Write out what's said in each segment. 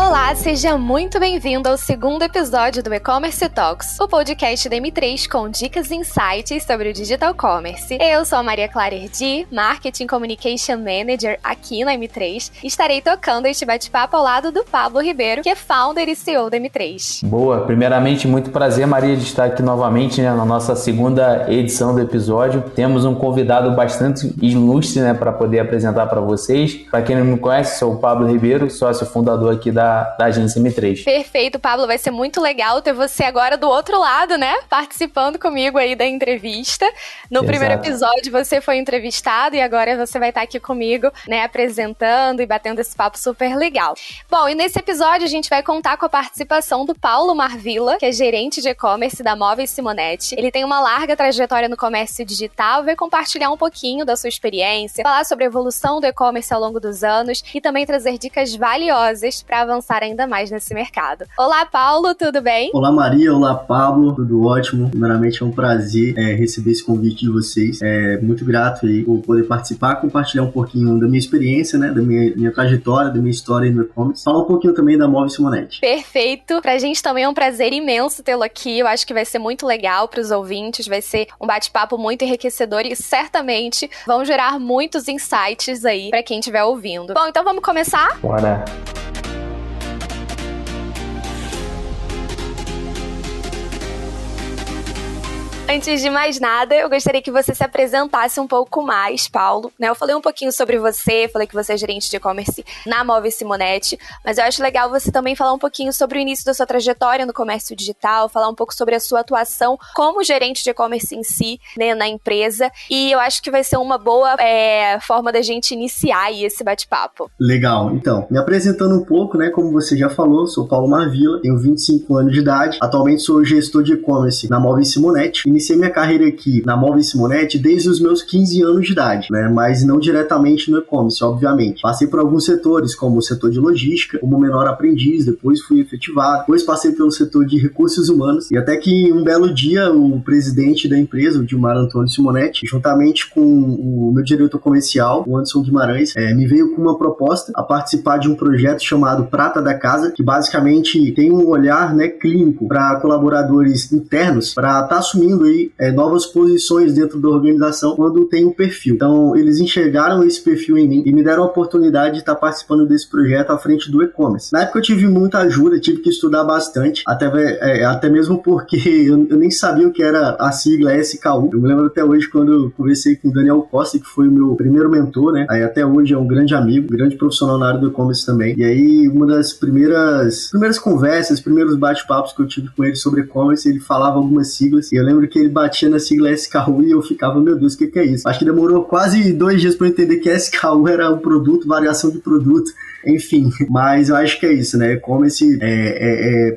Olá, seja muito bem-vindo ao segundo episódio do E-Commerce Talks, o podcast da M3 com dicas e insights sobre o Digital Commerce. Eu sou a Maria Clara Erdi, Marketing Communication Manager aqui na M3. Estarei tocando este bate-papo ao lado do Pablo Ribeiro, que é founder e CEO da M3. Boa, primeiramente muito prazer, Maria, de estar aqui novamente, na nossa segunda edição do episódio. Temos um convidado bastante ilustre, para poder apresentar para vocês. Para quem não me conhece, sou o Pablo Ribeiro, sócio fundador aqui da agência M3. Perfeito, Pablo, vai ser muito legal ter você agora do outro lado, participando comigo aí da entrevista. No primeiro episódio você foi entrevistado e agora você vai estar aqui comigo, apresentando e batendo esse papo super legal. Bom, e nesse episódio a gente vai contar com a participação do Paulo Marvila, que é gerente de e-commerce da Móveis Simonetti. Ele tem uma larga trajetória no comércio digital, vai compartilhar um pouquinho da sua experiência, falar sobre a evolução do e-commerce ao longo dos anos e também trazer dicas valiosas para avançar ainda mais nesse mercado. Olá, Paulo, tudo bem? Olá, Maria. Olá, Pablo. Tudo ótimo. Primeiramente, é um prazer receber esse convite de vocês. Muito grato aí por poder participar, compartilhar um pouquinho da minha experiência, da minha trajetória, da minha história no e-commerce. Falar um pouquinho também da Móveis Simonetti. Perfeito. Pra gente também é um prazer imenso tê-lo aqui. Eu acho que vai ser muito legal pros ouvintes, vai ser um bate-papo muito enriquecedor e certamente vão gerar muitos insights aí pra quem estiver ouvindo. Bom, então vamos começar? Bora! Antes de mais nada, eu gostaria que você se apresentasse um pouco mais, Paulo. Eu falei um pouquinho sobre você, falei que você é gerente de e-commerce na Móveis Simonetti, mas eu acho legal você também falar um pouquinho sobre o início da sua trajetória no comércio digital, falar um pouco sobre a sua atuação como gerente de e-commerce em si, na empresa, e eu acho que vai ser uma boa forma da gente iniciar aí esse bate-papo. Legal, então, me apresentando um pouco, como você já falou, sou Paulo Marvila, tenho 25 anos de idade, atualmente sou gestor de e-commerce na Móveis Simonetti. Iniciei minha carreira aqui na Móveis Simonetti desde os meus 15 anos de idade, mas não diretamente no e-commerce, obviamente. Passei por alguns setores, como o setor de logística, como menor aprendiz, depois fui efetivado, depois passei pelo setor de recursos humanos, e até que um belo dia o presidente da empresa, o Dilmar Antônio Simonetti, juntamente com o meu diretor comercial, o Anderson Guimarães, me veio com uma proposta a participar de um projeto chamado Prata da Casa, que basicamente tem um olhar clínico para colaboradores internos, para estar assumindo aí novas posições dentro da organização quando tem um perfil. Então, eles enxergaram esse perfil em mim e me deram a oportunidade de estar participando desse projeto à frente do e-commerce. Na época eu tive muita ajuda, tive que estudar bastante, até mesmo porque eu nem sabia o que era a sigla SKU. Eu me lembro até hoje quando eu conversei com o Daniel Costa, que foi o meu primeiro mentor, aí até hoje é um grande amigo, grande profissional na área do e-commerce também. E aí, uma das primeiras conversas, primeiros bate-papos que eu tive com ele sobre e-commerce, ele falava algumas siglas, e eu lembro que ele batia na sigla SKU e eu ficava, meu Deus, o que é isso? Acho que demorou quase 2 dias para eu entender que SKU era um produto, variação de produto, enfim, mas eu acho que é isso, E-commerce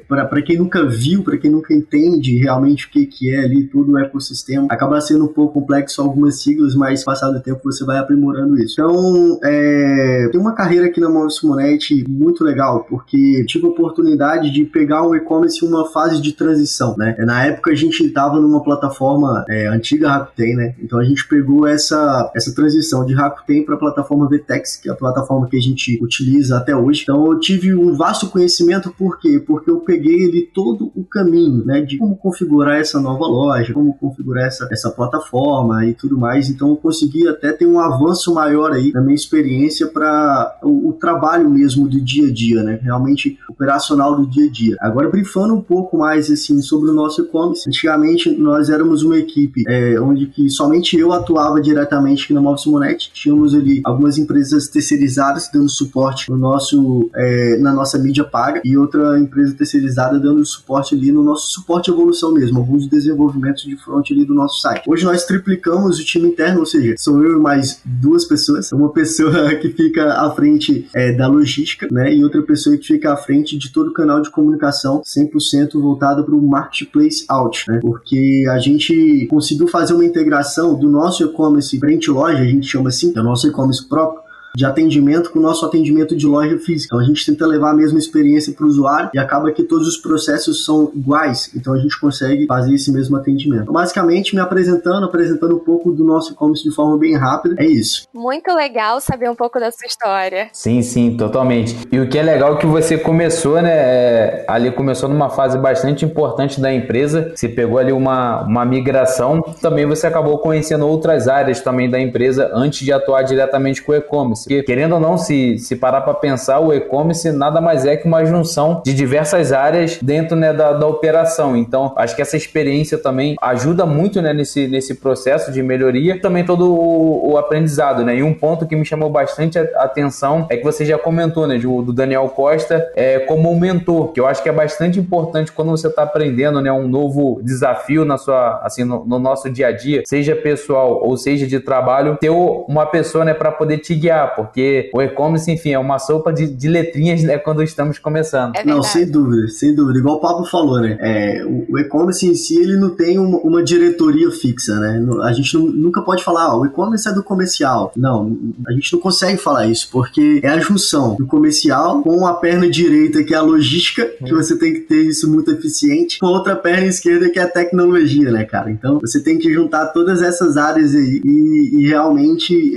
para quem nunca viu, para quem nunca entende realmente o que é ali todo o ecossistema, acaba sendo um pouco complexo algumas siglas, mas passado o tempo você vai aprimorando isso. Então, tem uma carreira aqui na Móveis Simonetti muito legal, porque tive a oportunidade de pegar um e-commerce em uma fase de transição, Na época a gente estava numa plataforma antiga Rakuten, Então a gente pegou essa transição de Rakuten para a plataforma VTEX, que é a plataforma que a gente utiliza até hoje. Então eu tive um vasto conhecimento, por quê? Porque eu peguei ali todo o caminho, de como configurar essa nova loja, como configurar essa plataforma e tudo mais. Então eu consegui até ter um avanço maior aí na minha experiência para o trabalho mesmo do dia a dia, Realmente operacional do dia a dia. Agora, brifando um pouco mais assim sobre o nosso e-commerce, antigamente nós éramos uma equipe onde que somente eu atuava diretamente aqui na Móveis Simonetti. Tínhamos ali algumas empresas terceirizadas dando suporte na nossa mídia paga e outra empresa terceirizada dando suporte ali no nosso suporte e evolução mesmo, alguns desenvolvimentos de front ali do nosso site. Hoje nós triplicamos o time interno, ou seja, sou eu e mais 2 pessoas, uma pessoa que fica à frente da logística, e outra pessoa que fica à frente de todo o canal de comunicação 100% voltado para o marketplace out, porque a gente conseguiu fazer uma integração do nosso e-commerce frente loja, a gente chama assim, que é o nosso e-commerce próprio, de atendimento com o nosso atendimento de loja física. Então a gente tenta levar a mesma experiência para o usuário e acaba que todos os processos são iguais, então a gente consegue fazer esse mesmo atendimento. Então, basicamente, me apresentando um pouco do nosso e-commerce de forma bem rápida, é isso. Muito legal saber um pouco da sua história. Sim, totalmente. E o que é legal é que você começou, né, ali começou numa fase bastante importante da empresa, você pegou ali uma migração, também você acabou conhecendo outras áreas também da empresa antes de atuar diretamente com o e-commerce. Porque, querendo ou não, se parar para pensar, o e-commerce nada mais é que uma junção de diversas áreas dentro, né, da operação. Então, acho que essa experiência também ajuda muito, né, nesse processo de melhoria, também todo o aprendizado, né? E um ponto que me chamou bastante a atenção é que você já comentou, né, do Daniel Costa como um mentor, que eu acho que é bastante importante quando você está aprendendo, né, um novo desafio no nosso dia a dia, seja pessoal ou seja de trabalho, ter uma pessoa, né, para poder te guiar, porque o e-commerce, enfim, é uma sopa de letrinhas, né, quando estamos começando. Não, sem dúvida. Igual o Pablo falou, né? O e-commerce em si, ele não tem uma diretoria fixa, né? A gente nunca pode falar, o e-commerce é do comercial. Não, a gente não consegue falar isso, porque é a junção do comercial com a perna direita, que é a logística, que você tem que ter isso muito eficiente, com a outra perna esquerda, que é a tecnologia, né, cara? Então, você tem que juntar todas essas áreas aí e realmente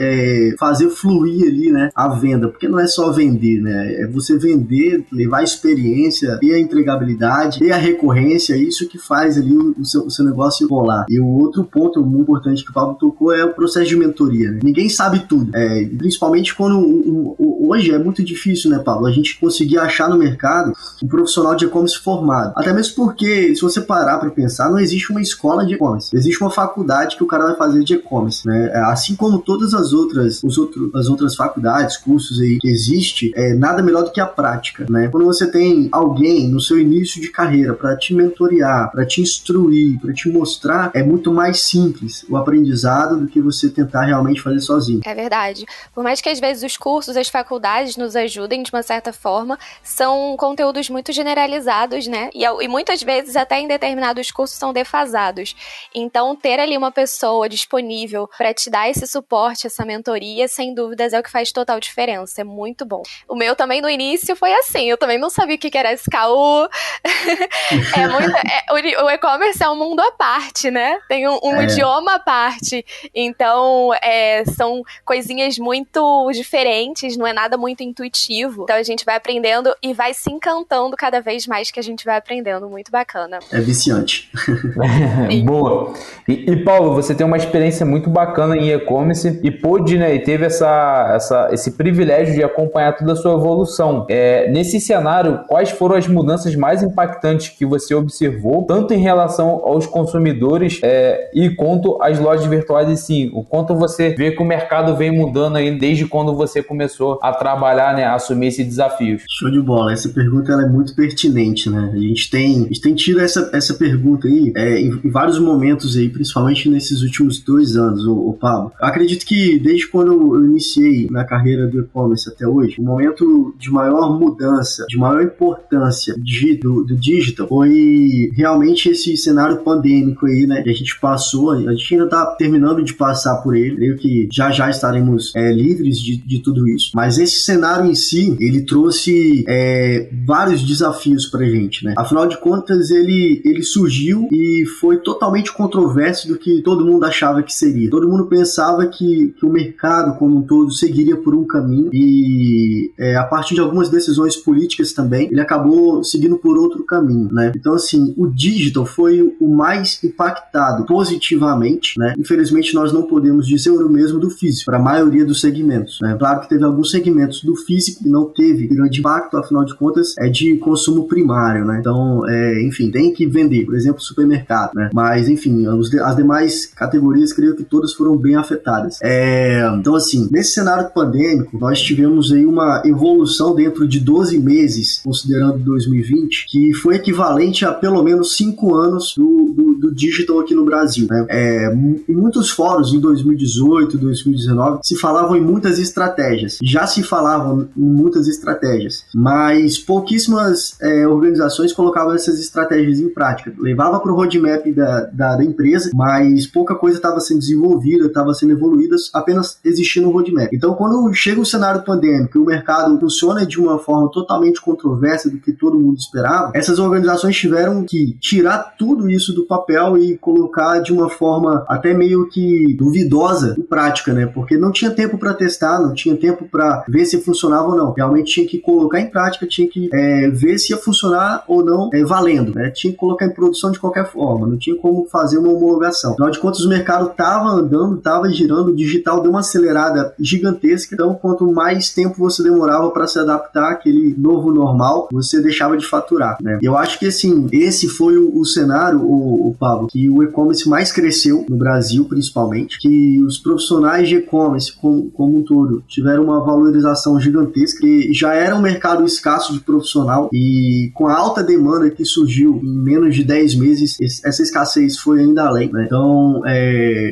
fazer fluir ali, né, a venda, porque não é só vender, né? É você vender, levar a experiência, ter a entregabilidade, ter a recorrência, isso que faz ali o seu negócio rolar. E o outro ponto muito importante que o Pablo tocou é o processo de mentoria, né? Ninguém sabe tudo, principalmente quando hoje é muito difícil, né, Pablo, a gente conseguir achar no mercado um profissional de e-commerce formado, até mesmo porque, se você parar para pensar, não existe uma escola de e-commerce, existe uma faculdade que o cara vai fazer de e-commerce, né? Assim como todas as outras faculdades, cursos aí que existe, nada melhor do que a prática, né? Quando você tem alguém no seu início de carreira para te mentorear, para te instruir, para te mostrar, é muito mais simples o aprendizado do que você tentar realmente fazer sozinho. É verdade. Por mais que às vezes os cursos, as faculdades nos ajudem de uma certa forma, são conteúdos muito generalizados, né? E muitas vezes até em determinados cursos são defasados. Então, ter ali uma pessoa disponível para te dar esse suporte, essa mentoria, sem dúvidas é o que faz total diferença. É muito bom. O meu também no início foi assim. Eu também não sabia o que era SKU. O e-commerce é um mundo à parte, né? Tem um idioma à parte. Então, são coisinhas muito diferentes, não é nada muito intuitivo. Então, a gente vai aprendendo e vai se encantando cada vez mais que a gente vai aprendendo. Muito bacana. É viciante. Boa. E Paulo, você tem uma experiência muito bacana em e-commerce e pôde, né, e teve esse privilégio de acompanhar toda a sua evolução. Nesse cenário, quais foram as mudanças mais impactantes que você observou, tanto em relação aos consumidores e quanto às lojas virtuais e sim, o quanto você vê que o mercado vem mudando aí desde quando você começou a trabalhar, né, a assumir esses desafios? Show de bola. Essa pergunta ela é muito pertinente, né? A gente tem tido essa pergunta aí em vários momentos aí, principalmente nesses últimos 2 anos, o Pablo. Eu acredito que desde quando eu iniciei na carreira do e-commerce até hoje, o momento de maior mudança, de maior importância do digital foi realmente esse cenário pandêmico aí, né? Que a gente passou, a gente ainda tá terminando de passar por ele, creio que já estaremos livres de tudo isso, mas esse cenário em si, ele trouxe vários desafios pra gente, né? Afinal de contas, ele surgiu e foi totalmente controverso do que todo mundo achava que seria. Todo mundo pensava que o mercado como um todo seguiria por um caminho e a partir de algumas decisões políticas também, ele acabou seguindo por outro caminho, né? Então, assim, o digital foi o mais impactado positivamente, né? Infelizmente, nós não podemos dizer o mesmo do físico, para a maioria dos segmentos, né? Claro que teve alguns segmentos do físico que não teve grande impacto, afinal de contas, é de consumo primário, né? Então, enfim, tem que vender, por exemplo, supermercado, né? Mas, enfim, as demais categorias, creio que todas foram bem afetadas. Então, assim, nesse cenário pandêmico, nós tivemos aí uma evolução dentro de 12 meses, considerando 2020, que foi equivalente a pelo menos 5 anos do do digital aqui no Brasil, né? Em muitos fóruns, em 2018, 2019, se falavam em muitas estratégias. Já se falavam em muitas estratégias, mas pouquíssimas organizações colocavam essas estratégias em prática. Levava para o roadmap da empresa, mas pouca coisa estava sendo desenvolvida, estava sendo evoluída, apenas existindo um roadmap. Então, quando chega o cenário pandêmico e o mercado funciona de uma forma totalmente controversa do que todo mundo esperava, essas organizações tiveram que tirar tudo isso do papel e colocar de uma forma até meio que duvidosa em prática, né? Porque não tinha tempo para testar, não tinha tempo para ver se funcionava ou não. Realmente tinha que colocar em prática, tinha que ver se ia funcionar ou não valendo, né? Tinha que colocar em produção de qualquer forma, não tinha como fazer uma homologação. Afinal de contas, o mercado estava andando, estava girando, o digital deu uma acelerada gigantesca, então quanto mais tempo você demorava para se adaptar àquele novo normal, você deixava de faturar, né? Eu acho que assim, esse foi o cenário, o Pablo, que o e-commerce mais cresceu no Brasil, principalmente, que os profissionais de e-commerce como um todo tiveram uma valorização gigantesca, que já era um mercado escasso de profissional e com a alta demanda que surgiu em menos de 10 meses, essa escassez foi ainda além, né? Então,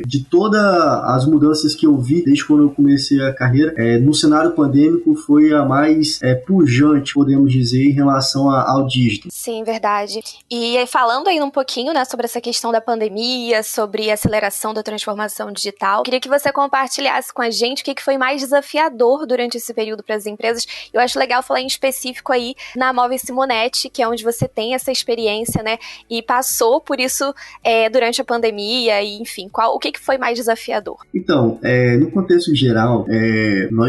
de todas as mudanças que eu vi desde quando eu comecei a carreira, no cenário pandêmico foi a mais pujante, podemos dizer, em relação ao digital. Sim, verdade. E falando aí um pouquinho, né, sobre essa questão da pandemia, sobre a aceleração da transformação digital, queria que você compartilhasse com a gente o que foi mais desafiador durante esse período para as empresas. Eu acho legal falar em específico aí na Móvel Simonetti, que é onde você tem essa experiência, né, e passou por isso durante a pandemia, e enfim, o que foi mais desafiador? Então, no contexto geral,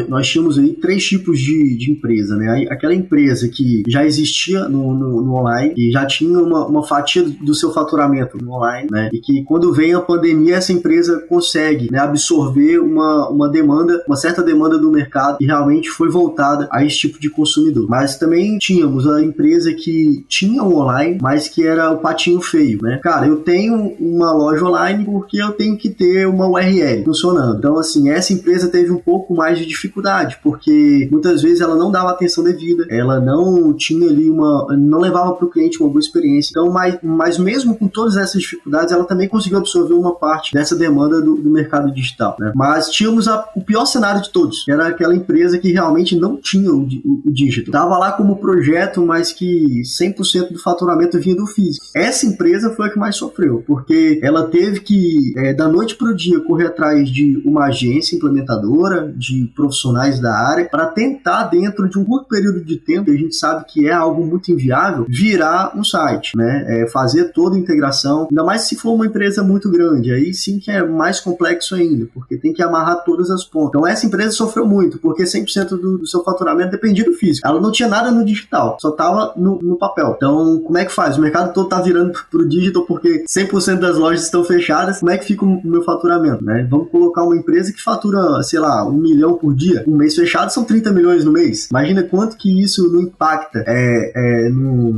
nós tínhamos aí 3 tipos de empresa, né? Aquela empresa que já existia no online e já tinha uma fatia do seu faturamento no online, né? E que quando vem a pandemia, essa empresa consegue, né, absorver uma demanda, uma certa demanda do mercado e realmente foi voltada a esse tipo de consumidor. Mas também tínhamos a empresa que tinha um online, mas que era o patinho feio, né? Cara, eu tenho uma loja online porque eu tenho que ter uma URL funcionando. Então, assim, essa empresa teve um pouco mais de dificuldade, porque muitas vezes ela não dava atenção devida, ela não tinha ali não levava para o cliente uma boa experiência. Então, mas mesmo com todas essas dificuldades, ela também conseguiu absorver uma parte dessa demanda do mercado digital, né? Mas tínhamos o pior cenário de todos, que era aquela empresa que realmente não tinha o digital. Tava lá como projeto, mas que 100% do faturamento vinha do físico. Essa empresa foi a que mais sofreu, porque ela teve que, da noite para o dia, correr atrás de uma agência implementadora, de profissionais da área, para tentar, dentro de um curto período de tempo, que a gente sabe que é algo muito inviável, virar um site, né? Fazer toda a integração, ainda mais se for uma empresa muito grande, aí sim que é mais complexo ainda, porque tem que amarrar todas as pontas. Então essa empresa sofreu muito, porque 100% do seu faturamento dependia do físico. Ela não tinha nada no digital, só estava no papel. Então, como é que faz? O mercado todo tá virando pro digital porque 100% das lojas estão fechadas. Como é que fica o meu faturamento, né? Vamos colocar uma empresa que fatura, sei lá, 1 milhão por dia. Um mês fechado são 30 milhões no mês. Imagina quanto que isso não impacta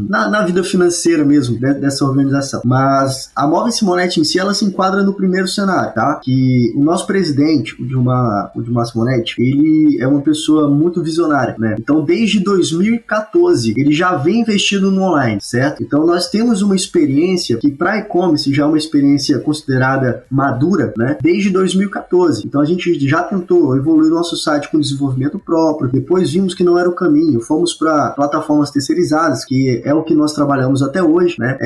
na vida financeira mesmo dessa organização. Mas a Móvel Simonetti em si, ela se enquadra no primeiro cenário, tá? Que o nosso presidente, o Dilmar Simonetti, ele é uma pessoa muito visionária, né? Então, desde 2014, ele já vem investindo no online, certo? Então, nós temos uma experiência que para e-commerce já é uma experiência considerada madura, né? Desde 2014. Então, a gente já tentou evoluir o nosso site com desenvolvimento próprio, depois vimos que não era o caminho, fomos para plataformas terceirizadas, que é o que nós trabalhamos até hoje, né?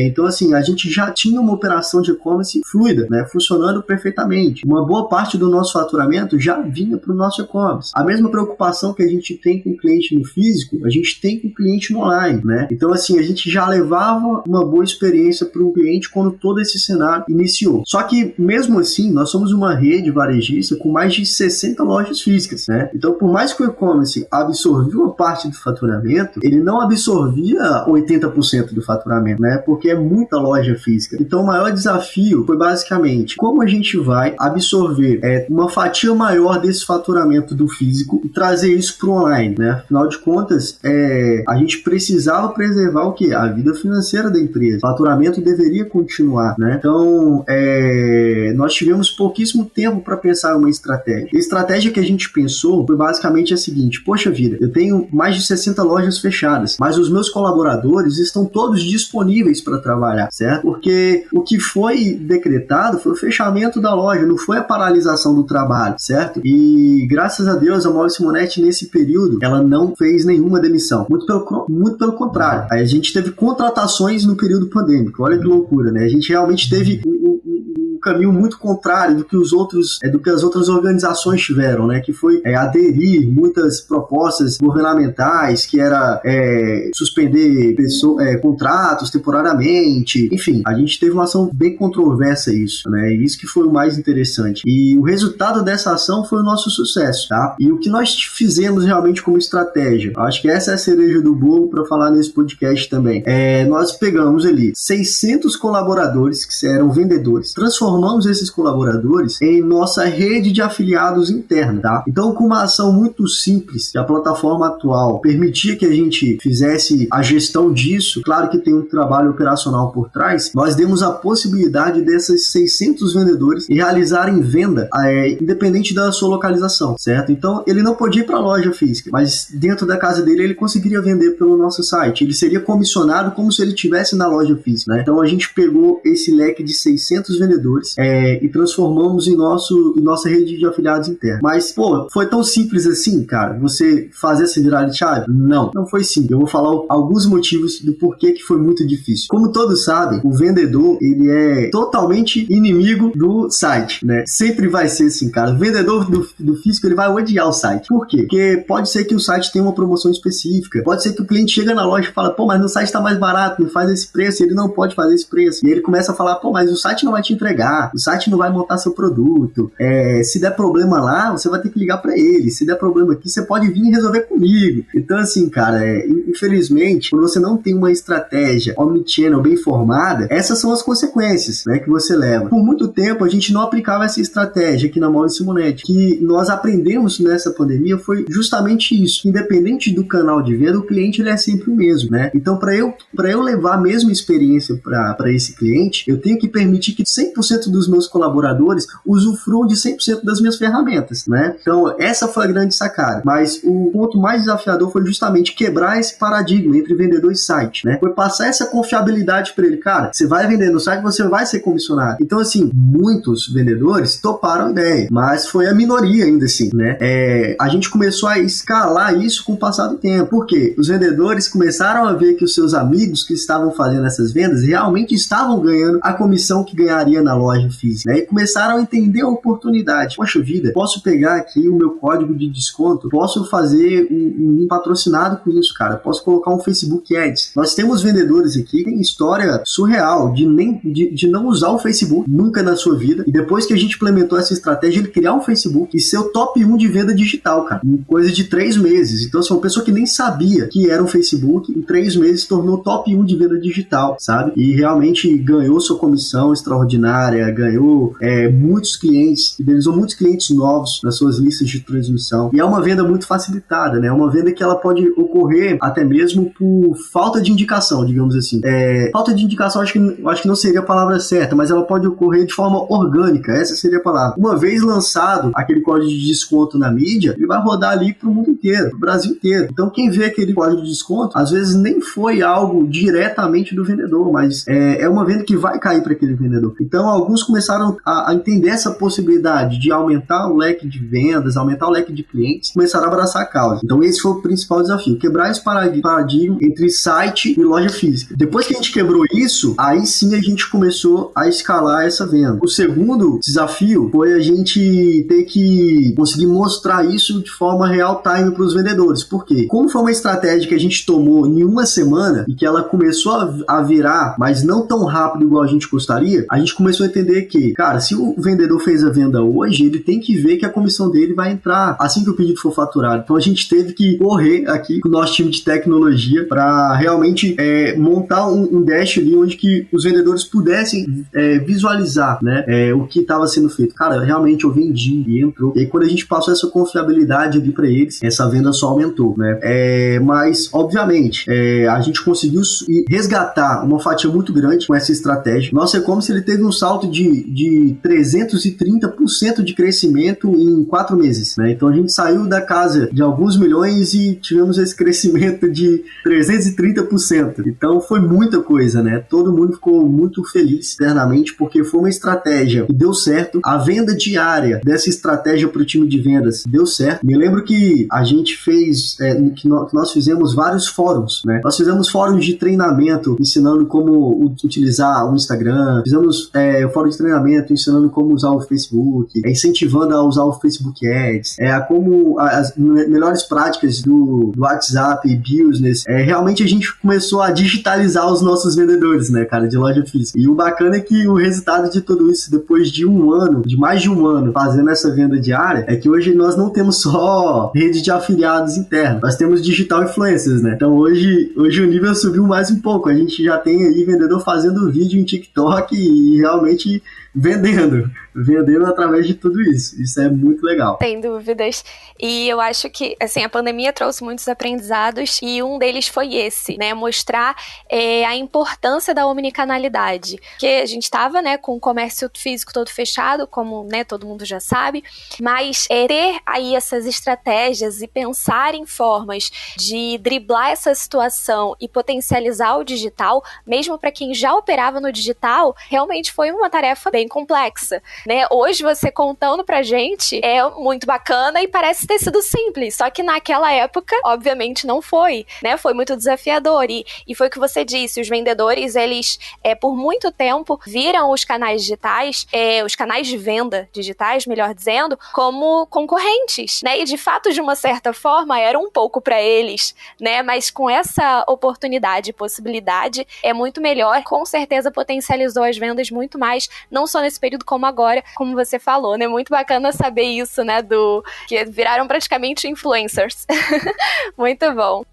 Então, assim, a gente já tinha uma operação de e-commerce fluida, né? Funcionando perfeitamente. Uma boa parte do nosso faturamento já vinha para o nosso e-commerce. A mesma preocupação que a gente tem com o cliente no físico, a gente tem com o cliente no online, né? Então, assim, a gente já levava uma boa experiência para o cliente quando todo esse cenário iniciou. Só que, mesmo assim, nós somos uma rede varejista com mais de 60 lojas físicas, né? Então, por mais que o e-commerce absorvia uma parte do faturamento, ele não absorvia 80% do faturamento, né? Porque é muita loja física. Então, o maior desafio foi basicamente como a gente vai absorver uma fatia maior desse faturamento do físico e trazer isso para o online, né? Afinal de contas, a gente precisava preservar o quê? A vida financeira da empresa. O faturamento deveria continuar, né? Então, nós tivemos pouquíssimo tempo para pensar uma estratégia. A estratégia que a gente pensou foi basicamente a seguinte: poxa vida, eu tenho mais de 60 lojas fechadas, mas os meus colaboradores estão todos disponíveis para trabalhar, certo? Porque o que foi decretado foi o fechamento da loja, não foi a paralisação do trabalho, certo? E graças a Deus a Móveis Simonetti nesse período, ela não fez nenhuma demissão, muito pelo contrário. Aí a gente teve contratações no período pandêmico, olha que loucura, né? A gente realmente teve um caminho muito contrário do que as outras organizações tiveram, né? Que foi aderir muitas propostas governamentais, que era suspender contratos temporariamente, enfim, a gente teve uma ação bem controversa isso, né? E isso que foi o mais interessante. E o resultado dessa ação foi o nosso sucesso, tá? E o que nós fizemos realmente como estratégia, acho que essa é a cereja do bolo para falar nesse podcast também. Nós pegamos ali 600 colaboradores que eram vendedores, transformamos esses colaboradores em nossa rede de afiliados interna, tá? Então, com uma ação muito simples, que a plataforma atual permitia que a gente fizesse a gestão disso, claro que tem um trabalho operacional por trás, nós demos a possibilidade desses 600 vendedores realizarem venda independente da sua localização, certo? Então, ele não podia ir para a loja física, mas dentro da casa dele ele conseguiria vender pelo nosso site. Ele seria comissionado como se ele estivesse na loja física, né? Então, a gente pegou esse leque de 600 vendedores e transformamos em nossa rede de afiliados interna. Mas, pô, foi tão simples assim, cara, você fazer essa virada de chave? Não foi simples. Eu vou falar alguns motivos do porquê que foi muito difícil. Como todos sabem, o vendedor, ele é totalmente inimigo do site, né? Sempre vai ser assim, cara. O vendedor do físico, ele vai odiar o site. Por quê? Porque pode ser que o site tenha uma promoção específica, pode ser que o cliente chega na loja e fala, pô, mas no site tá mais barato, não faz esse preço, ele não pode fazer esse preço. E ele começa a falar, pô, mas o site não vai te entregar, o site não vai montar seu produto, se der problema lá, você vai ter que ligar pra ele, se der problema aqui, você pode vir e resolver comigo. Então, assim, cara, infelizmente, quando você não tem uma estratégia omnichannel bem formada, essas são as consequências, né, que você leva. Por muito tempo, a gente não aplicava essa estratégia aqui na Móveis Simonetti. Que nós aprendemos nessa pandemia foi justamente isso. Independente do canal de venda, o cliente ele é sempre o mesmo, né? Então, para eu levar a mesma experiência para esse cliente, eu tenho que permitir que 100% dos meus colaboradores usufruam de 100% das minhas ferramentas, né? Então, essa foi a grande sacada. Mas o ponto mais desafiador foi justamente quebrar esse paradigma entre vendedor e site, né? Foi passar essa confiabilidade para ele. Cara, você vai vender no site, você vai ser comissionado. Então, assim, muitos vendedores toparam a ideia, mas foi a minoria ainda assim, né? A gente começou a escalar isso com o passar do tempo. Por quê? Os vendedores começaram a ver que os seus amigos que estavam fazendo essas vendas realmente estavam ganhando a comissão que ganharia na loja física, né? E começaram a entender a oportunidade. Poxa vida, posso pegar aqui o meu código de desconto, posso fazer um patrocinado com isso, cara. Posso colocar um Facebook Ads. Nós temos vendedores aqui que tem história surreal de não usar o Facebook nunca na sua vida, e depois que a gente implementou essa estratégia, ele criar um Facebook e ser o top 1 de venda digital, cara, em coisa de 3 meses. Então, assim, uma pessoa que nem sabia que era um Facebook, em 3 meses se tornou top 1 de venda digital, sabe? E realmente ganhou sua comissão extraordinária, ganhou muitos clientes, fidelizou muitos clientes novos nas suas listas de transmissão. E é uma venda muito facilitada, né? É uma venda que ela pode ocorrer até mesmo por falta de indicação, digamos assim. Falta de indicação, acho que não seria a palavra certa, mas ela pode ocorrer de forma orgânica, essa seria a palavra. Uma vez lançado aquele código de desconto na mídia, ele vai rodar ali pro mundo inteiro, pro Brasil inteiro. Então, quem vê aquele código de desconto, às vezes nem foi algo diretamente do vendedor, mas é uma venda que vai cair para aquele vendedor. Então, alguns começaram a entender essa possibilidade de aumentar o leque de vendas, aumentar o leque de clientes, começaram a abraçar a causa. Então, esse foi o principal desafio, quebrar esse paradigma entre site e loja física. Depois que a gente quebrou isso, aí sim a gente começou a escalar essa venda. O segundo desafio foi a gente ter que conseguir mostrar isso de forma real time para os vendedores. Por quê? Como foi uma estratégia que a gente tomou em uma semana e que ela começou a virar, mas não tão rápido igual a gente gostaria, a gente começou a entender que, cara, se o vendedor fez a venda hoje, ele tem que ver que a comissão dele vai entrar assim que o pedido for faturado. Então a gente teve que correr aqui com o nosso time de tecnologia para realmente montar um dash ali onde que os vendedores pudessem visualizar, né, o que estava sendo feito. Cara, realmente eu vendi e entrou. E aí, quando a gente passou essa confiabilidade ali para eles, essa venda só aumentou, né? Mas, obviamente, a gente conseguiu resgatar uma fatia muito grande com essa estratégia. Nosso e-commerce, ele teve um salto salto de 330% de crescimento em 4 meses, né? Então a gente saiu da casa de alguns milhões e tivemos esse crescimento de 330%. Então foi muita coisa, né? Todo mundo ficou muito feliz internamente porque foi uma estratégia que deu certo. A venda diária dessa estratégia para o time de vendas deu certo. Me lembro que a gente fez, que nós fizemos vários fóruns, né? Nós fizemos fóruns de treinamento ensinando como utilizar o Instagram, fizemos fórum de treinamento ensinando como usar o Facebook, incentivando a usar o Facebook Ads, como as melhores práticas do WhatsApp Business. Realmente a gente começou a digitalizar os nossos vendedores, né, cara, de loja física. E o bacana é que o resultado de tudo isso, depois de mais de um ano fazendo essa venda diária, é que hoje nós não temos só rede de afiliados interna, nós temos digital influencers, né? Então hoje o nível subiu mais um pouco. A gente já tem aí vendedor fazendo vídeo em TikTok e realmente vendendo através de tudo isso. Isso é muito legal. Sem dúvidas. E eu acho que, assim, a pandemia trouxe muitos aprendizados e um deles foi esse, né? Mostrar a importância da omnicanalidade. Porque a gente estava, né, com o comércio físico todo fechado, como, né, todo mundo já sabe, mas ter aí essas estratégias e pensar em formas de driblar essa situação e potencializar o digital, mesmo para quem já operava no digital, realmente foi uma tarefa bem complexa, né? Hoje você contando pra gente é muito bacana e parece ter sido simples, só que naquela época, obviamente, não foi, né? Foi muito desafiador e foi o que você disse, os vendedores, eles, por muito tempo, viram os canais digitais, os canais de venda digitais, melhor dizendo, como concorrentes, né? E de fato, de uma certa forma, era um pouco pra eles, né? Mas com essa oportunidade e possibilidade, é muito melhor, com certeza potencializou as vendas muito mais, não só nesse período como agora, como você falou, né? Muito bacana saber isso, né? Que viraram praticamente influencers. Muito bom.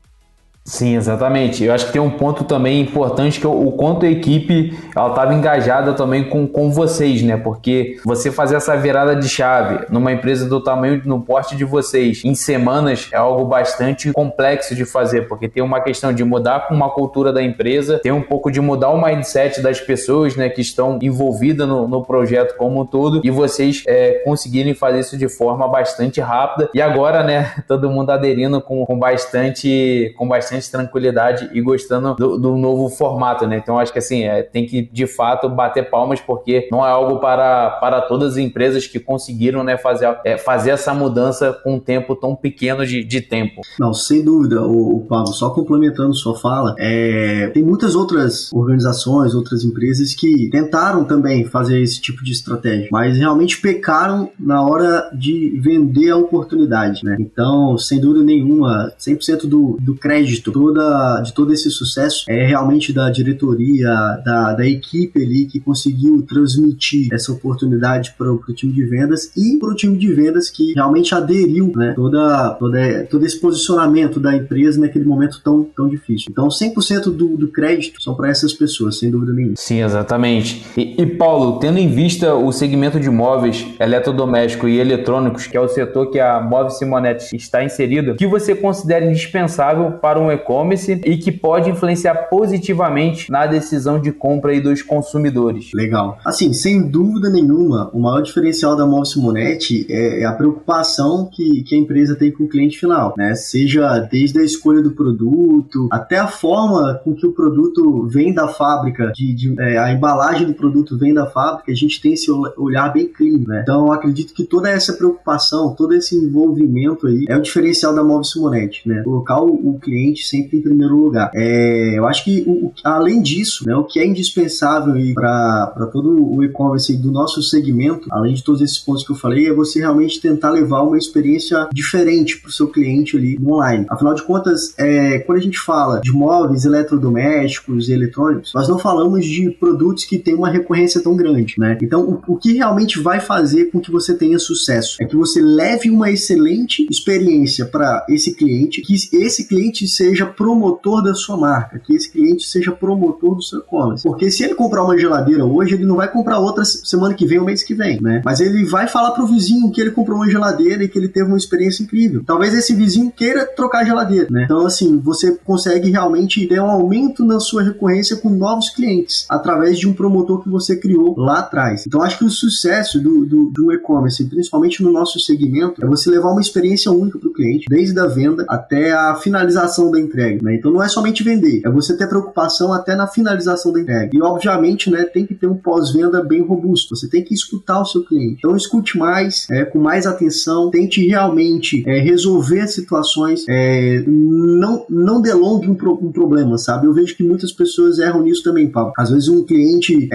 Sim, exatamente. Eu acho que tem um ponto também importante que é o quanto a equipe ela estava engajada também com vocês, né? Porque você fazer essa virada de chave numa empresa do tamanho, no porte de vocês, em semanas, é algo bastante complexo de fazer, porque tem uma questão de mudar com uma cultura da empresa, tem um pouco de mudar o mindset das pessoas, né, que estão envolvidas no projeto como um todo, e vocês conseguirem fazer isso de forma bastante rápida, e agora, né, todo mundo aderindo com bastante tranquilidade e gostando do novo formato, né? Então acho que assim, tem que de fato bater palmas, porque não é algo para todas as empresas que conseguiram, né, fazer essa mudança com um tempo tão pequeno de tempo. Não, sem dúvida, o Pablo, só complementando sua fala, tem muitas outras organizações, outras empresas que tentaram também fazer esse tipo de estratégia, mas realmente pecaram na hora de vender a oportunidade, né? Então, sem dúvida nenhuma, 100% do crédito de todo esse sucesso é realmente da diretoria, da equipe ali que conseguiu transmitir essa oportunidade para o time de vendas e para o time de vendas que realmente aderiu, né, todo esse posicionamento da empresa naquele momento tão difícil. Então 100% do crédito são para essas pessoas, sem dúvida nenhuma. Sim, exatamente. E Paulo, tendo em vista o segmento de móveis, eletrodomésticos e eletrônicos, que é o setor que a Móveis Simonetti está inserida, o que você considera indispensável para um e-commerce e que pode influenciar positivamente na decisão de compra aí dos consumidores? Legal. Assim, sem dúvida nenhuma, o maior diferencial da Móveis Simonetti é a preocupação que a empresa tem com o cliente final, né? Seja desde a escolha do produto, até a forma com que o produto vem da fábrica, a embalagem do produto vem da fábrica, a gente tem esse olhar bem clean, né? Então, eu acredito que toda essa preocupação, todo esse envolvimento aí é o diferencial da Móveis Simonetti, né? Colocar o cliente sempre em primeiro lugar. Eu acho que, além disso, né, o que é indispensável para todo o e-commerce do nosso segmento, além de todos esses pontos que eu falei, é você realmente tentar levar uma experiência diferente para o seu cliente ali no online. Afinal de contas, quando a gente fala de móveis, eletrodomésticos e eletrônicos, nós não falamos de produtos que têm uma recorrência tão grande, né? Então, o que realmente vai fazer com que você tenha sucesso é que você leve uma excelente experiência para esse cliente, que esse cliente seja seja promotor da sua marca, que esse cliente seja promotor do seu e-commerce. Porque se ele comprar uma geladeira hoje, ele não vai comprar outra semana que vem ou mês que vem, né? Mas ele vai falar pro vizinho que ele comprou uma geladeira e que ele teve uma experiência incrível. Talvez esse vizinho queira trocar a geladeira, né? Então, assim, você consegue realmente ter um aumento na sua recorrência com novos clientes, através de um promotor que você criou lá atrás. Então, acho que o sucesso do e-commerce, principalmente no nosso segmento, é você levar uma experiência única pro cliente, desde a venda até a finalização da entrega, né? Então, não é somente vender, é você ter preocupação até na finalização da entrega. E, obviamente, né, tem que ter um pós-venda bem robusto. Você tem que escutar o seu cliente. Então, escute mais, com mais atenção, tente realmente resolver situações, não delongue um problema, sabe? Eu vejo que muitas pessoas erram nisso também, Paulo. Às vezes um cliente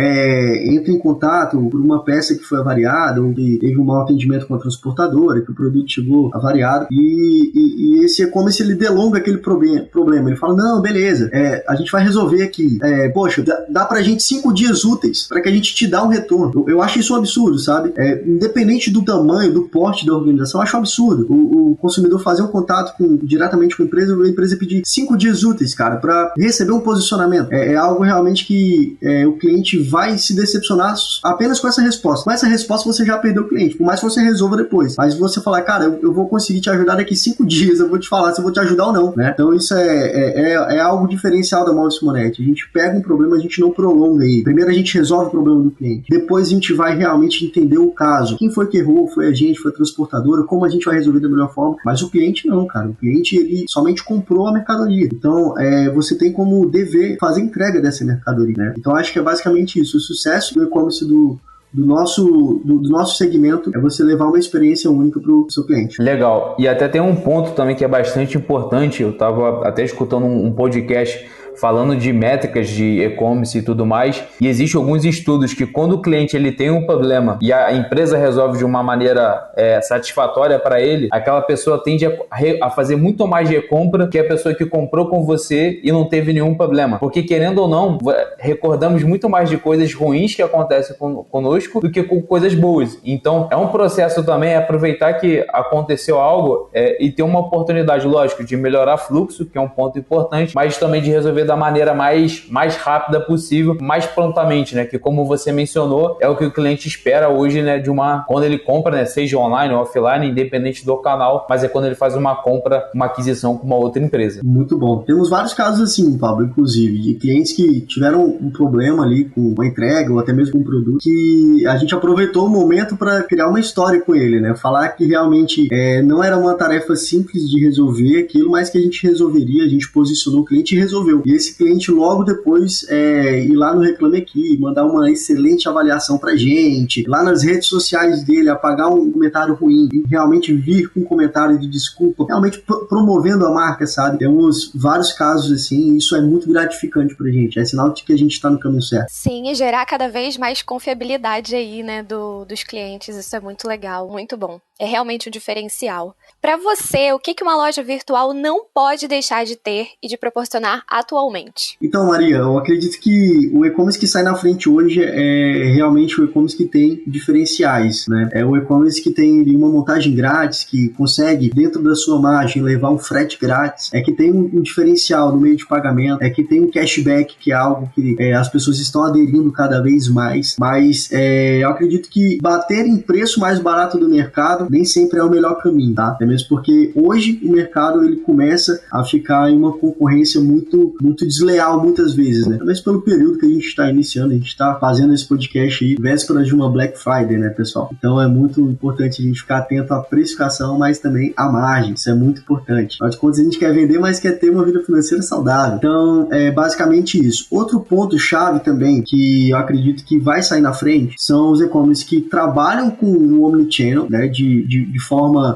entra em contato por uma peça que foi avariada, ou que teve um mau atendimento com a transportadora, que o produto chegou avariado, e esse e-commerce, ele delonga aquele problema. Ele fala, não, beleza, a gente vai resolver aqui. Poxa, dá pra gente 5 dias úteis para que a gente te dá um retorno. Eu acho isso um absurdo, sabe? Independente do tamanho, do porte da organização, eu acho um absurdo o consumidor fazer um contato diretamente com a empresa pedir 5 dias úteis, cara, para receber um posicionamento. É algo realmente que o cliente vai se decepcionar apenas com essa resposta. Com essa resposta você já perdeu o cliente, por mais que você resolva depois. Mas você falar, cara, eu vou conseguir te ajudar daqui 5 dias, eu vou te falar se eu vou te ajudar ou não, né? Então isso é algo diferencial da Móvel Simonetti. A gente pega um problema, a gente não prolonga ele. Primeiro a gente resolve o problema do cliente. Depois a gente vai realmente entender o caso. Quem foi que errou? Foi a gente? Foi a transportadora? Como a gente vai resolver da melhor forma? Mas o cliente não, cara. O cliente, ele somente comprou a mercadoria. Então, você tem como dever fazer entrega dessa mercadoria, né? Então, acho que é basicamente isso. O sucesso do e-commerce do nosso segmento é você levar uma experiência única para o seu cliente. Legal. E até tem um ponto também que é bastante importante. Eu estava até escutando um podcast falando de métricas de e-commerce e tudo mais, e existem alguns estudos que quando o cliente ele tem um problema e a empresa resolve de uma maneira satisfatória para ele, aquela pessoa tende a fazer muito mais recompra que a pessoa que comprou com você e não teve nenhum problema, porque querendo ou não, recordamos muito mais de coisas ruins que acontecem conosco do que com coisas boas. Então é um processo também, aproveitar que aconteceu algo e ter uma oportunidade, lógico, de melhorar fluxo, que é um ponto importante, mas também de resolver da maneira mais rápida possível, mais prontamente, né? Que como você mencionou, é o que o cliente espera hoje, né? Quando ele compra, né? Seja online ou offline, independente do canal, mas é quando ele faz uma compra, uma aquisição com uma outra empresa. Muito bom. Temos vários casos assim, Pablo, inclusive, de clientes que tiveram um problema ali com a entrega ou até mesmo com um produto, que a gente aproveitou o momento para criar uma história com ele, né? Falar que realmente não era uma tarefa simples de resolver aquilo, mas que a gente resolveria, a gente posicionou o cliente e resolveu. E esse cliente logo depois ir lá no Reclame Aqui, mandar uma excelente avaliação pra gente, lá nas redes sociais dele, apagar um comentário ruim e realmente vir com um comentário de desculpa, realmente promovendo a marca, sabe? Temos vários casos assim, e isso é muito gratificante pra gente, é sinal de que a gente tá no caminho certo. Sim, e gerar cada vez mais confiabilidade aí, né, dos clientes, isso é muito legal, muito bom. É realmente um diferencial. Para você, o que uma loja virtual não pode deixar de ter e de proporcionar atualmente? Então, Maria, eu acredito que o e-commerce que sai na frente hoje é realmente o e-commerce que tem diferenciais, né? É o e-commerce que tem uma montagem grátis, que consegue, dentro da sua margem, levar um frete grátis, que tem um diferencial no meio de pagamento, que tem um cashback, que é algo que as pessoas estão aderindo cada vez mais, mas eu acredito que bater em preço mais barato do mercado nem sempre é o melhor caminho, tá? É mesmo porque hoje o mercado ele começa a ficar em uma concorrência muito, muito desleal muitas vezes, né? Talvez pelo período que a gente está iniciando, a gente está fazendo esse podcast aí vésperas de uma Black Friday, né, pessoal? Então é muito importante a gente ficar atento à precificação, mas também à margem, isso é muito importante. Afinal de contas, a gente quer vender, mas quer ter uma vida financeira saudável. Então é basicamente isso. Outro ponto chave também que eu acredito que vai sair na frente são os e-commerce que trabalham com o omnichannel, né, de forma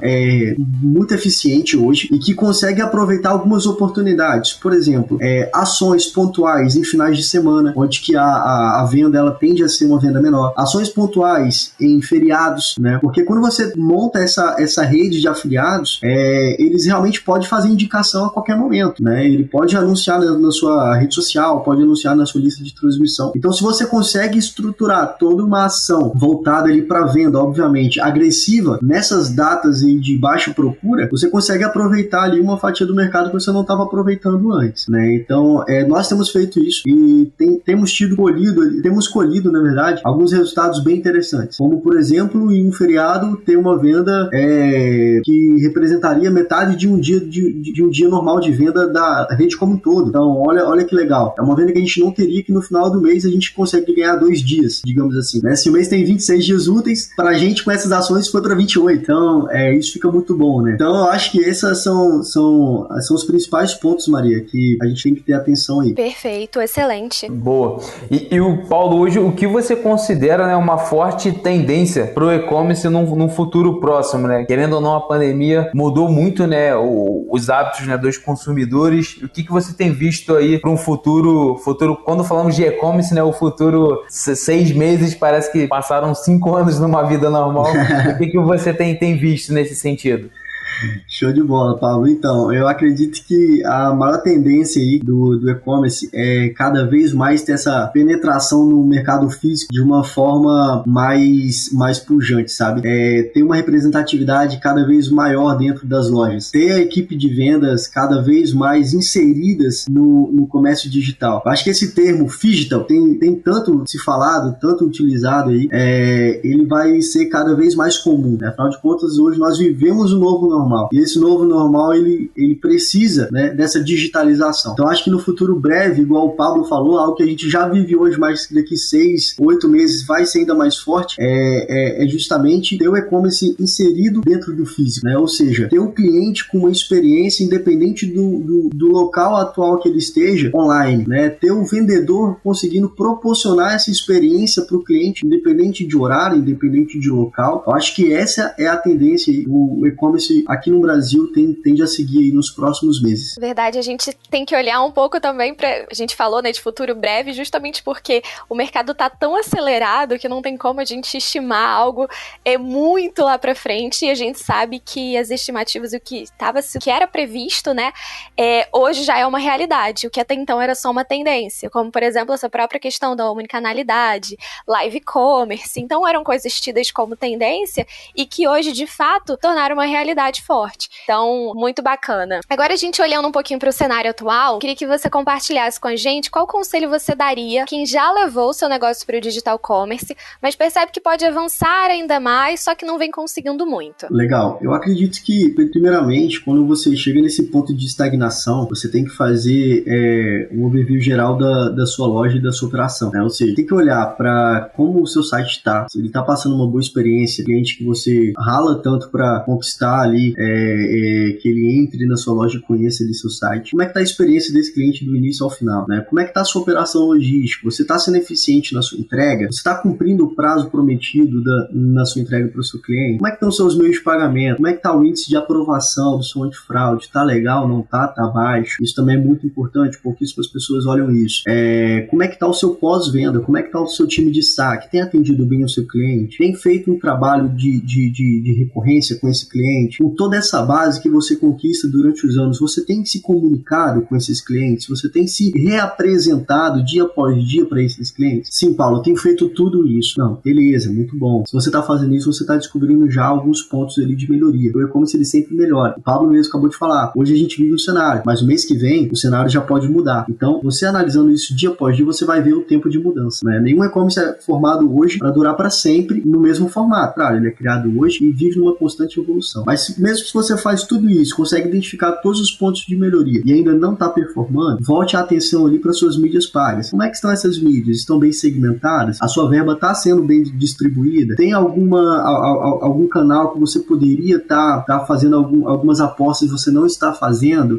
muito eficiente hoje e que consegue aproveitar algumas oportunidades. Por exemplo, ações pontuais em finais de semana, onde que a venda ela tende a ser uma venda menor. Ações pontuais em feriados, né? Porque quando você monta essa rede de afiliados, eles realmente podem fazer indicação a qualquer momento, né? Ele pode anunciar na sua rede social, pode anunciar na sua lista de transmissão. Então, se você consegue estruturar toda uma ação voltada ali para venda, obviamente, agressiva, nessas datas aí de baixa procura, você consegue aproveitar ali uma fatia do mercado que você não estava aproveitando antes, né? Então, nós temos feito isso e temos colhido, na verdade, alguns resultados bem interessantes. Como, por exemplo, em um feriado, ter uma venda que representaria metade de um dia normal de venda da rede como um todo. Então, olha que legal. É uma venda que a gente não teria, que no final do mês a gente consegue ganhar 2 dias, digamos assim, né? Se o mês tem 26 dias úteis, pra gente com essas ações foi para 28. Então, isso fica muito bom, né? Então, eu acho que esses são os principais pontos, Maria, que a gente tem que ter atenção aí. Perfeito, excelente. Boa. E o Paulo, hoje, o que você considera, né, uma forte tendência para o e-commerce num futuro próximo, né? Querendo ou não, a pandemia mudou muito, né, os hábitos, né, dos consumidores. O que você tem visto aí para um futuro, quando falamos de e-commerce, né, o futuro 6 meses parece que passaram 5 anos numa vida normal. O que você tem visto nesse sentido? Show de bola, Pablo. Então, eu acredito que a maior tendência aí do e-commerce é cada vez mais ter essa penetração no mercado físico de uma forma mais pujante, sabe? Ter uma representatividade cada vez maior dentro das lojas. Ter a equipe de vendas cada vez mais inseridas no comércio digital. Eu acho que esse termo digital tem tanto se falado, tanto utilizado aí, ele vai ser cada vez mais comum, né? Afinal de contas, hoje nós vivemos o novo normal. E esse novo normal, ele precisa, né, dessa digitalização. Então, acho que no futuro breve, igual o Pablo falou, algo que a gente já vive hoje, mas daqui 6, 8 meses vai ser ainda mais forte, é justamente ter o e-commerce inserido dentro do físico, né? Ou seja, ter o cliente com uma experiência independente do local atual que ele esteja online, né? Ter o vendedor conseguindo proporcionar essa experiência para o cliente, independente de horário, independente de local. Eu acho que essa é a tendência. O e-commerce aqui no Brasil tende a seguir aí nos próximos meses. Verdade, a gente tem que olhar um pouco também a gente falou, né, de futuro breve, justamente porque o mercado tá tão acelerado que não tem como a gente estimar algo muito lá pra frente, e a gente sabe que as estimativas, o que era previsto, né, hoje já é uma realidade, o que até então era só uma tendência, como por exemplo essa própria questão da omnicanalidade, live commerce, então eram coisas tidas como tendência e que hoje de fato tornaram uma realidade forte. Então, muito bacana. Agora, a gente olhando um pouquinho para o cenário atual, queria que você compartilhasse com a gente qual conselho você daria quem já levou o seu negócio para o digital commerce, mas percebe que pode avançar ainda mais, só que não vem conseguindo muito. Legal. Eu acredito que, primeiramente, quando você chega nesse ponto de estagnação, você tem que fazer um overview geral da sua loja e da sua operação, né? Ou seja, tem que olhar para como o seu site está, se ele está passando uma boa experiência, cliente que você rala tanto para conquistar ali, que ele entre na sua loja e conheça ali seu site. Como é que está a experiência desse cliente do início ao final, né? Como é que está a sua operação logística? Você está sendo eficiente na sua entrega? Você está cumprindo o prazo prometido na sua entrega para o seu cliente? Como é que estão os seus meios de pagamento? Como é que está o índice de aprovação do seu antifraude? Está legal? Não está? Está baixo? Isso também é muito importante, porque as pessoas olham isso. Como é que está o seu pós-venda? Como é que está o seu time de saque? Tem atendido bem o seu cliente? Tem feito um trabalho de recorrência com esse cliente? Com toda essa base que você conquista durante os anos, você tem se comunicado com esses clientes? Você tem se reapresentado dia após dia para esses clientes? Sim, Paulo, eu tenho feito tudo isso. Não, beleza, muito bom. Se você está fazendo isso, você está descobrindo já alguns pontos ali de melhoria. O e-commerce ele sempre melhora. O Pablo mesmo acabou de falar. Hoje a gente vive um cenário, mas o mês que vem o cenário já pode mudar. Então, você analisando isso dia após dia, você vai ver o tempo de mudança, né? Nenhum e-commerce é formado hoje para durar para sempre no mesmo formato. Claro, ele é criado hoje e vive numa constante evolução. Mas mesmo se você faz tudo isso, consegue identificar todos os pontos de melhoria e ainda não está performando, volte a atenção ali para suas mídias pagas. Como é que estão essas mídias? Estão bem segmentadas? A sua verba está sendo bem distribuída? Tem algum canal que você poderia estar fazendo algumas apostas e você não está fazendo?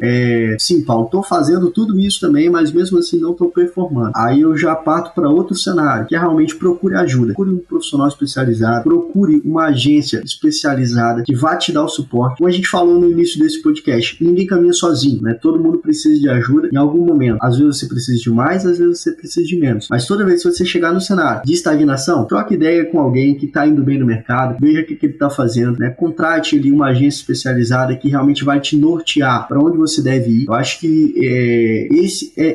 Sim, Paulo, estou fazendo tudo isso também, mas mesmo assim não estou performando. Aí eu já parto para outro cenário, que é realmente procure ajuda. Procure um profissional especializado, procure uma agência especializada que vai te dar o suporte suporte. Como a gente falou no início desse podcast, ninguém caminha sozinho, né? Todo mundo precisa de ajuda em algum momento. Às vezes você precisa de mais, às vezes você precisa de menos. Mas toda vez que você chegar no cenário de estagnação, troque ideia com alguém que está indo bem no mercado, veja o que ele está fazendo, né? Contrate ali uma agência especializada que realmente vai te nortear para onde você deve ir. Eu acho que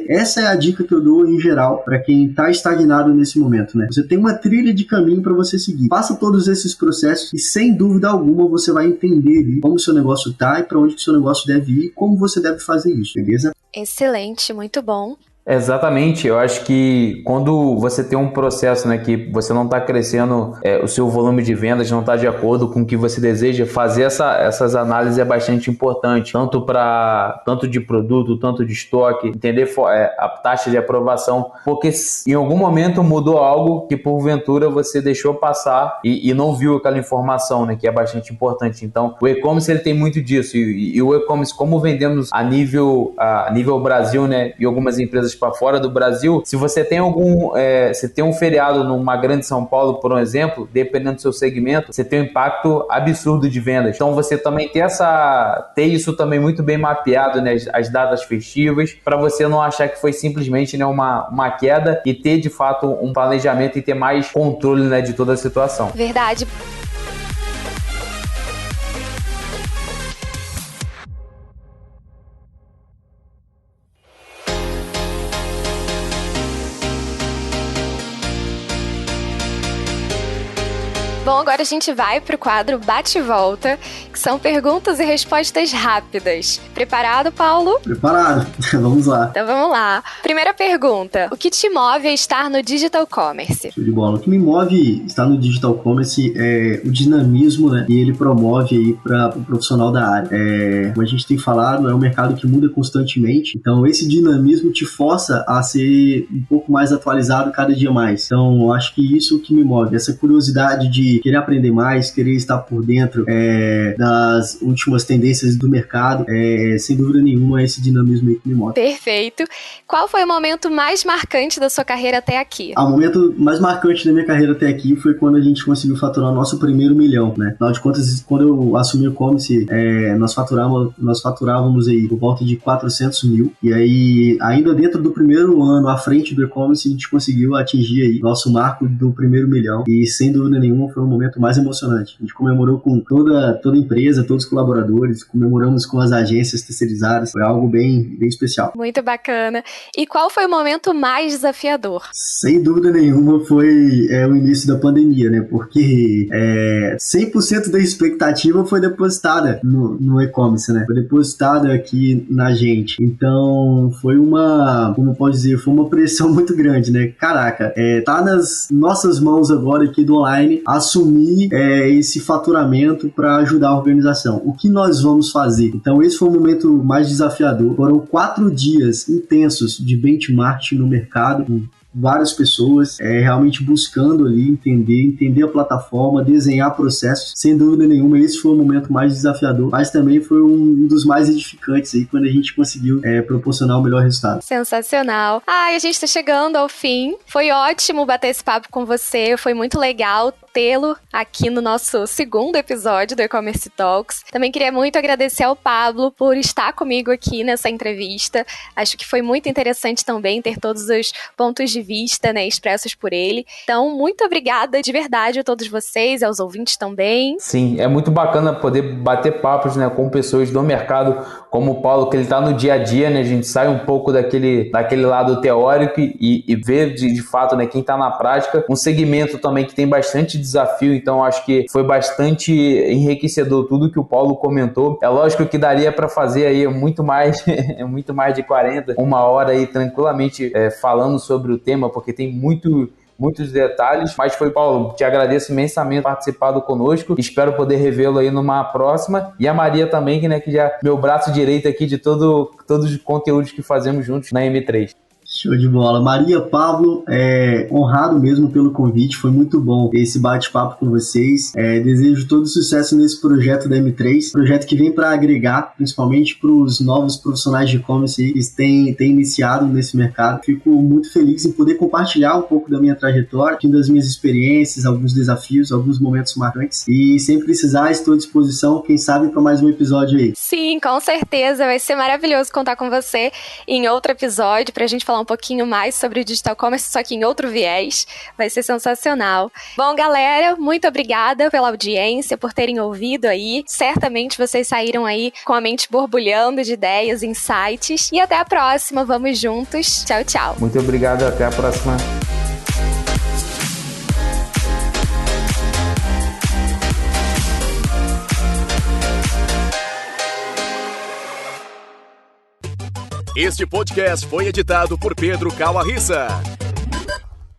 essa é a dica que eu dou em geral para quem está estagnado nesse momento, né? Você tem uma trilha de caminho para você seguir. Faça todos esses processos e sem dúvida alguma você vai entender ali como o seu negócio está e para onde que o seu negócio deve ir e como você deve fazer isso, beleza? Excelente, muito bom. Exatamente, eu acho que quando você tem um processo, né, que você não está crescendo, o seu volume de vendas não está de acordo com o que você deseja, fazer essas análises é bastante importante, tanto de produto, tanto de estoque, entender a taxa de aprovação, porque em algum momento mudou algo que porventura você deixou passar e não viu aquela informação, né, que é bastante importante. Então o e-commerce ele tem muito disso e o e-commerce, como vendemos a nível Brasil, né, e algumas empresas para fora do Brasil, se você tem você tem um feriado numa grande São Paulo, por um exemplo, dependendo do seu segmento, você tem um impacto absurdo de vendas. Então você também ter isso também muito bem mapeado, né, as datas festivas, para você não achar que foi simplesmente, né, uma queda e ter de fato um planejamento e ter mais controle, né, de toda a situação. Verdade. Bom, agora a gente vai pro quadro Bate e Volta, que são perguntas e respostas rápidas. Preparado, Paulo? Preparado. Vamos lá. Então vamos lá. Primeira pergunta. O que te move a estar no Digital Commerce? Show de bola. O que me move estar no Digital Commerce é o dinamismo, né? E ele promove aí para o profissional da área. Como a gente tem falado, é um mercado que muda constantemente. Então esse dinamismo te força a ser um pouco mais atualizado cada dia mais. Então eu acho que isso é o que me move. Essa curiosidade de querer aprender mais, querer estar por dentro das últimas tendências do mercado, sem dúvida nenhuma, é esse dinamismo aí que me move. Perfeito. Qual foi o momento mais marcante da sua carreira até aqui? O momento mais marcante da minha carreira até aqui foi quando a gente conseguiu faturar o nosso primeiro milhão, né? Afinal de contas, quando eu assumi o e-commerce, nós faturávamos aí por volta de 400 mil, e aí, ainda dentro do primeiro ano, à frente do e-commerce, a gente conseguiu atingir aí nosso marco do primeiro milhão, e sem dúvida nenhuma foi o momento mais emocionante. A gente comemorou com toda a empresa, todos os colaboradores, comemoramos com as agências terceirizadas, foi algo bem especial. Muito bacana. E qual foi o momento mais desafiador? Sem dúvida nenhuma foi o início da pandemia, né? Porque 100% da expectativa foi depositada no e-commerce, né? Foi depositada aqui na gente. Então foi como pode dizer, foi uma pressão muito grande, né? Caraca, tá nas nossas mãos agora aqui do online assumir esse faturamento para ajudar a organização. O que nós vamos fazer? Então esse foi o momento mais desafiador. Foram 4 dias intensos de benchmark no mercado, com várias pessoas realmente buscando ali entender a plataforma, desenhar processos. Sem dúvida nenhuma, esse foi o momento mais desafiador, mas também foi um dos mais edificantes aí, quando a gente conseguiu proporcionar o melhor resultado. Sensacional. A gente tá chegando ao fim. Foi ótimo bater esse papo com você, foi muito legal tê-lo aqui no nosso segundo episódio do E-Commerce Talks. Também queria muito agradecer ao Pablo por estar comigo aqui nessa entrevista. Acho que foi muito interessante também ter todos os pontos de vista, né, expressos por ele. Então, muito obrigada de verdade a todos vocês, aos ouvintes também. Sim, é muito bacana poder bater papos, né, com pessoas do mercado, como o Paulo, que ele está no dia a dia, né, a gente sai um pouco daquele lado teórico e vê de fato, né, quem está na prática. Um segmento também que tem bastante desafio, então acho que foi bastante enriquecedor tudo que o Paulo comentou. É lógico que daria para fazer aí muito mais de 40, uma hora aí tranquilamente falando sobre o tema, porque tem muitos detalhes, mas foi, Paulo, te agradeço imensamente por participado conosco, espero poder revê-lo aí numa próxima, e a Maria também, que já meu braço direito aqui de todos os conteúdos que fazemos juntos na M3. Show de bola. Maria, Pablo, honrado mesmo pelo convite, foi muito bom esse bate-papo com vocês. Desejo todo sucesso nesse projeto da M3, projeto que vem para agregar, principalmente para os novos profissionais de e-commerce que têm iniciado nesse mercado. Fico muito feliz em poder compartilhar um pouco da minha trajetória, das minhas experiências, alguns desafios, alguns momentos marcantes, e sempre precisar, estou à disposição, quem sabe, para mais um episódio aí. Sim, com certeza, vai ser maravilhoso contar com você em outro episódio pra gente falar um pouquinho mais sobre o digital commerce, só que em outro viés. Vai ser sensacional. Bom, galera, muito obrigada pela audiência, por terem ouvido aí. Certamente vocês saíram aí com a mente borbulhando de ideias, insights. E até a próxima, vamos juntos. Tchau, tchau. Muito obrigado, até a próxima. Este podcast foi editado por Pedro Calarissa.